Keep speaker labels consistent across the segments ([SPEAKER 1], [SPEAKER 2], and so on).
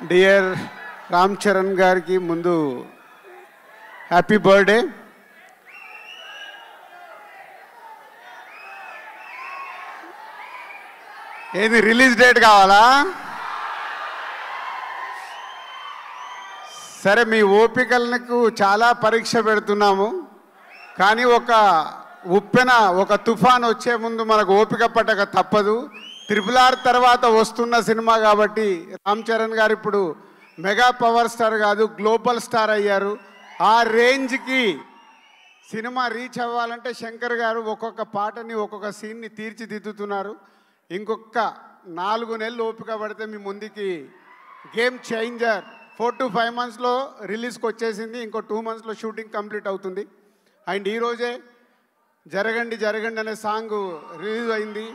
[SPEAKER 1] Dear Ram Charan గారికి ముందు happy birthday. ఏది రిలీజ్ డేట్ కావాలా? సరే, మీ ఓపికలకు చాలా పరీక్ష పెడుతున్నాము, కానీ ఒక ఉప్పెన ఒక తుఫాన్ వచ్చే ముందు మనకు ఓపిక పట్టక తప్పదు. RRR తర్వాత వస్తున్న సినిమా కాబట్టి రామ్ చరణ్ గారు ఇప్పుడు మెగా పవర్ స్టార్ కాదు, గ్లోబల్ స్టార్ అయ్యారు. ఆ రేంజ్కి సినిమా రీచ్ అవ్వాలంటే శంకర్ గారు ఒక్కొక్క పాటని ఒక్కొక్క సీన్ని తీర్చిదిద్దుతున్నారు. ఇంకొక 4 నెలలు ఓపిక పడితే మీ ముందుకి గేమ్ చేంజర్ 4 to 5 monthsలో రిలీజ్కి వచ్చేసింది. ఇంకో 2 monthsలో షూటింగ్ కంప్లీట్ అవుతుంది. అండ్ ఈరోజే జరగండి జరగండి అనే సాంగ్ రిలీజ్ అయింది.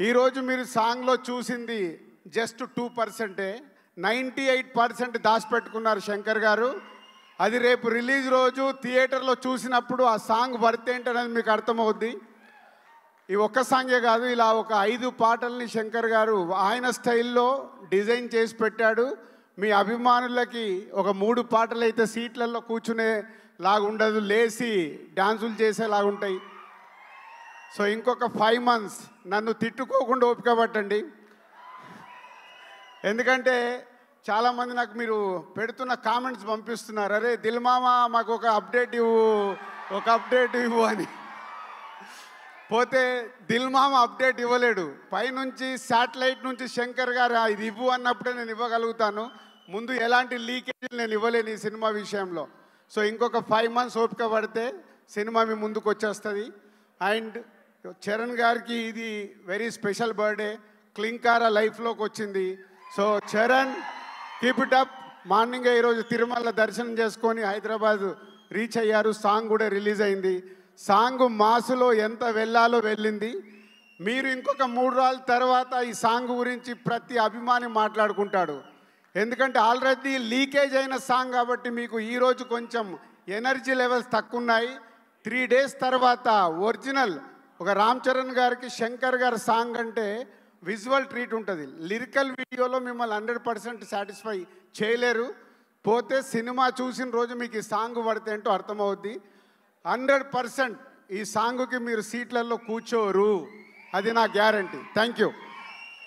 [SPEAKER 1] ఈరోజు మీరు సాంగ్లో చూసింది జస్ట్ 2%. 98% దాచిపెట్టుకున్నారు శంకర్ గారు. అది రేపు రిలీజ్ రోజు థియేటర్లో చూసినప్పుడు ఆ సాంగ్ వర్త్ ఏంటనేది మీకు అర్థమవుద్ది. ఈ ఒక్క సాంగే కాదు, ఇలా ఒక 5 పాటల్ని శంకర్ గారు ఆయన స్టైల్లో డిజైన్ చేసి పెట్టాడు. మీ అభిమానులకి ఒక 3 పాటలు అయితే సీట్లలో కూర్చునే లాగుండదు, లేచి డాన్సులు చేసేలాగుంటాయి. సో ఇంకొక 5 months నన్ను తిట్టుకోకుండా ఓపిక పట్టండి. ఎందుకంటే చాలామంది నాకు మీరు పెడుతున్న కామెంట్స్ పంపిస్తున్నారు, అరే దిల్ మామ మాకు ఒక అప్డేట్ ఇవ్వు అని. పోతే దిల్ మామ అప్డేట్ ఇవ్వలేడు. పైనుంచి శాటిలైట్ నుంచి శంకర్ గారు ఇది ఇవ్వు అన్నప్పుడే నేను ఇవ్వగలుగుతాను. ముందు ఎలాంటి లీకేజీలు నేను ఇవ్వలేను ఈ సినిమా విషయంలో. సో ఇంకొక 5 months ఓపిక పడితే సినిమా మీ ముందుకు వచ్చేస్తుంది. అండ్ చరణ్ గారికి ఇది వెరీ స్పెషల్ బర్త్డే. క్లింకారా లైఫ్లోకి వచ్చింది. So Charan, keep it up. మార్నింగే ఈరోజు తిరుమల దర్శనం చేసుకొని హైదరాబాద్ రీచ్ అయ్యారు. సాంగ్ కూడా రిలీజ్ అయింది. సాంగ్ మాసులో ఎంత వెళ్ళాలో వెళ్ళింది. మీరు ఇంకొక 3 రోజుల తర్వాత ఈ సాంగ్ గురించి ప్రతి అభిమాని మాట్లాడుకుంటాడు. ఎందుకంటే ఆల్రెడీ లీకేజ్ అయిన సాంగ్ కాబట్టి మీకు ఈరోజు కొంచెం ఎనర్జీ లెవెల్స్ తక్కువ ఉన్నాయి. 3 days తర్వాత ఒరిజినల్ ఒక రామ్ చరణ్ గారికి శంకర్ గారి సాంగ్ అంటే విజువల్ ట్రీట్ ఉంటుంది. లిరికల్ వీడియోలో మిమ్మల్ని 100% సాటిస్ఫై చేయలేరు. పోతే సినిమా చూసిన రోజు మీకు ఈ సాంగ్ పడితే ఏంటో అర్థమవుద్ది. 100% ఈ సాంగ్కి మీరు సీట్లలో కూర్చోరు, అది నా గ్యారంటీ. Thank you.